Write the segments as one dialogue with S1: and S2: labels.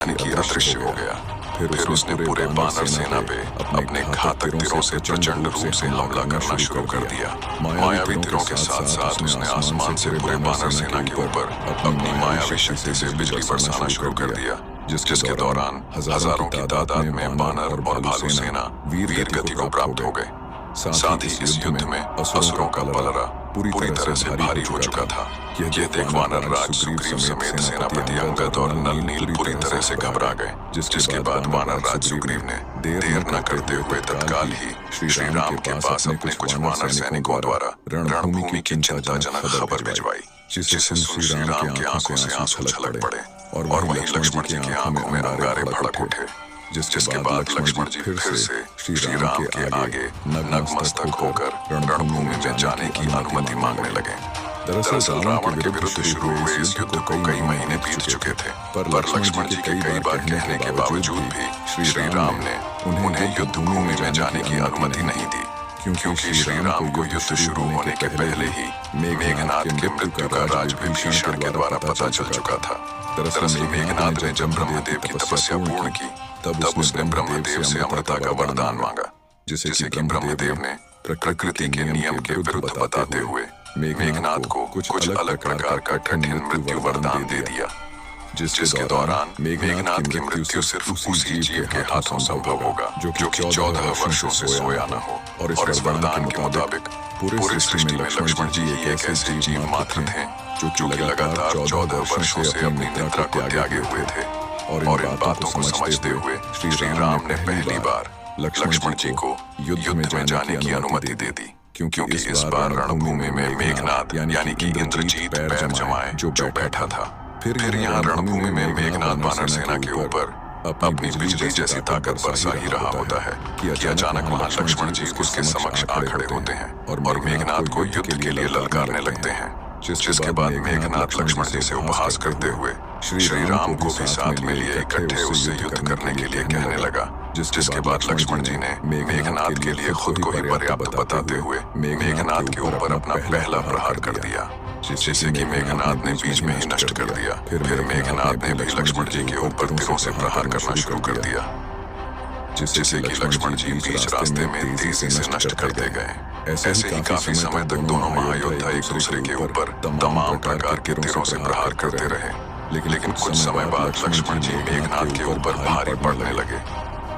S1: की अदृश्य हो गया। फिर उसने पूरे वानर सेना पे अपने घातक तीरों से प्रचंड रूप से हमला करना शुरू कर दिया। मायावी तीरों के साथ साथ उसने आसमान से पूरे वानर सेना के ऊपर अपनी मायावी शक्ति से बिजली बरसाना शुरू कर दिया, जिसके दौरान हजारों की तादाद में वानर और भालू सेना वीर गति को प्राप्त हो गए। साथ ही इस युद्ध में असुरों का पलड़ा पूरी तरह से भारी हो चुका था। यह देख वानर राज सुग्रीव समेत सेनापति अंगद और नल नील पूरी तरह से घबरा गए, जिसके बाद वानर राज सुग्रीव ने देर न करते हुए तत्काल ही श्री राम के पास अपने कुछ वानर सैनिकों द्वारा रणभूमि की चिंताजनक खबर भिजवाई, जिससे श्री राम की आंखों से आंसू छलक पड़े और वहीं लक्ष्मण जी की आंखों में अंगारे भड़क उठे। जिसके बाद लक्ष्मण जी फिर से श्री राम के आगे नतमस्तक होकर रणभूमि में जाने की अनुमति मांगने लगे। दरअसल रावण के विरुद्ध शुरू हुए इस युद्ध को कई महीने बीत चुके थे, पर लक्ष्मण जी के कई बार कहने के बावजूद भी श्री राम ने उन्हें युद्ध भूमि में जाने की अनुमति नहीं दी, क्योंकि श्री राम को युद्ध शुरू होने के पहले ही मेघनाद के मृत्यु का राज विभीषण के द्वारा पता चल चुका था। दरअसल मेघनाद ने जब ब्रह्मदेव की तपस्या पूर्ण की, तब उसने ब्रह्मदेव से अमृता का वरदान मांगा, जिसे कि ब्रह्मदेव ने प्रकृति के नियम के विरुद्ध बताते हुए मेघनाद को कुछ अलग प्रकार का कठिन मृत्यु वरदान दे दिया, जिसके दौरान मेघनाद की मृत्यु सिर्फ उसी जीव के हाथों संभव होगा जो कि 14 वर्षों से सोया न हो। और इस वरदान के मुताबिक पूरे सृष्टि में लक्ष्मण जी एक ऐसे जीव मात्र थे जो कि लगातार 14 वर्षों से अपनी निद्रा को त्यागे हुए थे। और इन बातों को समझते हुए श्री राम ने पहली बार लक्ष्मण जी को युद्ध में जाने की अनुमति दे दी, क्योंकि इस बार रणभूमि में मेघनाद यानी कि इंद्रजीत पैर जमाए जो बैठा था। फिर यहाँ रणभूमि में मेघनाद वानर सेना के ऊपर अपनी बिजली जैसी ताकत बरसा ही रहा होता है कि अचानक वहाँ लक्ष्मण जी उसके समक्ष आ खड़े होते हैं और मेघनाद को युद्ध के लिए ललकारने लगते हैं। जिसके बाद मेघनाद लक्ष्मण जी से उपहास करते हुए श्री राम को भी साथ में लिए इकट्ठे उससे युद्ध करने के लिए कहने लगा, जिसके बाद लक्ष्मण जी ने मेघनाद के लिए खुद को ही पर्याप्त बताते हुए मेघनाद के ऊपर अपना पहला प्रहार कर दिया, जिसे कि मेघनाद ने बीच में ही नष्ट कर दिया। फिर मेघनाद ने भी लक्ष्मण जी के ऊपर तीरों से प्रहार करना शुरू कर दिया, जिससे कि लक्ष्मण जी बीच रास्ते में तेजी से नष्ट कर दिए गए। ऐसे ही काफी समय तक दोनों महायोद्धा एक दूसरे के ऊपर तमाम प्रकार के तीरों से प्रहार करते रहे, लेकिन कुछ समय बाद लक्ष्मण जी मेघनाद के ऊपर भारी पड़ने लगे,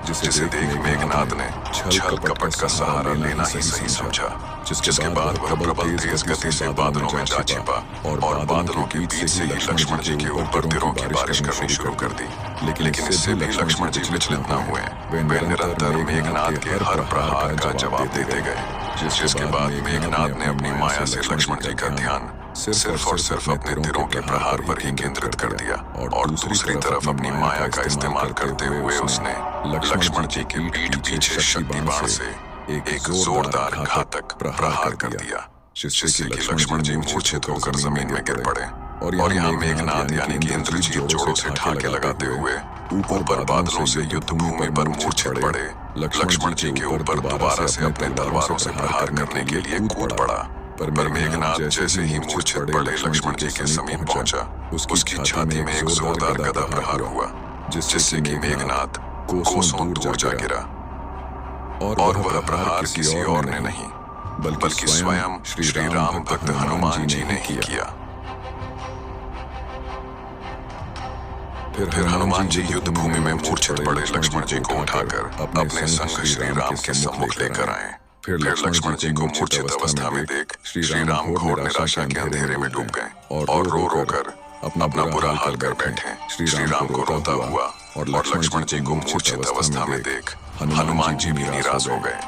S1: जिसे देख मेघनाद ने छल कपट का सहारा लेना ही सही समझा। जिसके बाद वह प्रबल तेज गति से बादलों में जा छिपा और बादलों के बीच से ही लक्ष्मण जी के ऊपर तीरों की बारिश करनी शुरू कर दी। लेकिन इससे भी लक्ष्मण जी विचलित न हुए, वे निरंतर मेघनाद के हर प्रहार का जवाब देते गए। जिसके बाद मेघनाद ने अपनी माया से लक्ष्मण जी का ध्यान सिर्फ और सिर्फ अपने तीरों के प्रहार पर ही केंद्रित कर दिया और दूसरी तरफ अपनी माया का इस्तेमाल करते हुए उसने लक्ष्मण जी के पीठ पीछे शक्ति बाण से एक जोरदार घातक प्रहार कर दिया, जिससे कि लक्ष्मण जी मूर्छित होकर जमीन में गिर पड़े। और यहाँ मेघनाद यानी कि इंद्रजीत जोरों से ठाके लगाते हुए ऊपर बादलों से युद्ध भूमि पर मूर्छित पड़े। लक्ष्मण जी के ऊपर दोबारा से अपने तलवारों से प्रहार करने के लिए कूद पड़ा, पर मेघनाद जैसे ही मूर्छित पड़े लक्ष्मण जी के समीप पहुंचा, उसकी छाती में एक जोरदार गदा प्रहार हुआ, जिससे कि मेघनाद कोसों दूर जा गिरा। और वह प्रहार किसी और ने नहीं बल्कि स्वयं श्री राम भक्त हनुमान जी ने ही किया। फिर हनुमान जी युद्ध भूमि में मूर्छित पड़े लक्ष्मण जी को उठाकर अपने संग श्री राम के सम्मुख लेकर आए। फिर लक्ष्मण जी को मूर्छित अवस्था में देख श्री राम घोर निराशा के अंधेरे में डूब गए और रो कर अपना बुरा हाल कर बैठे। श्री राम को रोता हुआ और लक्ष्मण जी को मूर्छित अवस्था में देख हनुमान जी भी निराश हो गए।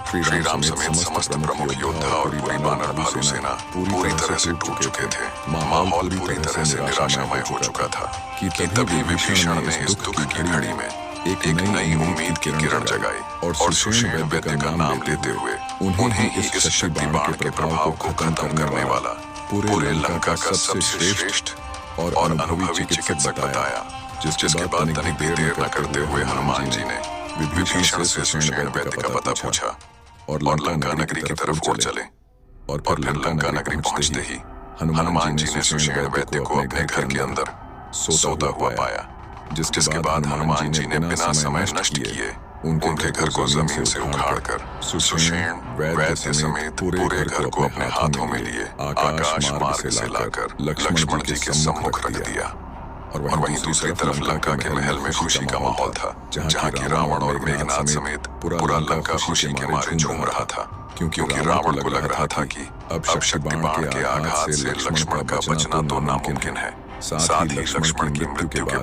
S1: श्री राम समेत समस्त प्रमुख योद्धा और पूरी वानर भालू सेना पूरी तरह से टूट चुके थे। माहौल पूरी तरह से निराशामय हो चुका था कि तभी विभीषण ने इस दुख की घड़ी में एक नई उम्मीद की किरण जगाई और सुषेण वैद्य का नाम लेते हुए उन्हें ही इस शक्ति बाण के प्रभाव को खत्म करने वाला पूरे लंका का सबसे श्रेष्ठ और अनुभवी चिकित्सक बताया। जिसके बाद तनिक भी देर न करते हुए हनुमान जी ने विभीषण से सुषेण वैद्य का पता पूछा और लंका नगरी की तरफ उड़ चले। और फिर लंका नगरी पहुंचते ही हनुमान जी ने सुषेण वैद्य को अपने घर के अंदर सोता हुआ पाया। जिसके बाद हनुमान जी ने बिना समय नष्ट किए उनके घर को जमीन से उखाड़कर सुषेण वैद्य समेत पूरे घर को अपने हाथों में लिए आकाश मार्ग से लाकर लक्ष्मण जी के सम्मुख रख दिया। और वहीं दूसरी तरफ लंका के महल में खुशी का माहौल था, जहाँ की रावण और मेघनाद समेत पूरा लंका खुशी के मारे झूम रहा था, क्योंकि रावण को लग रहा था कि अब शक्ति बाण के आघात से लक्ष्मण का बचना तो नामुमकिन है। साथ ही लक्ष्मण की मृत्यु के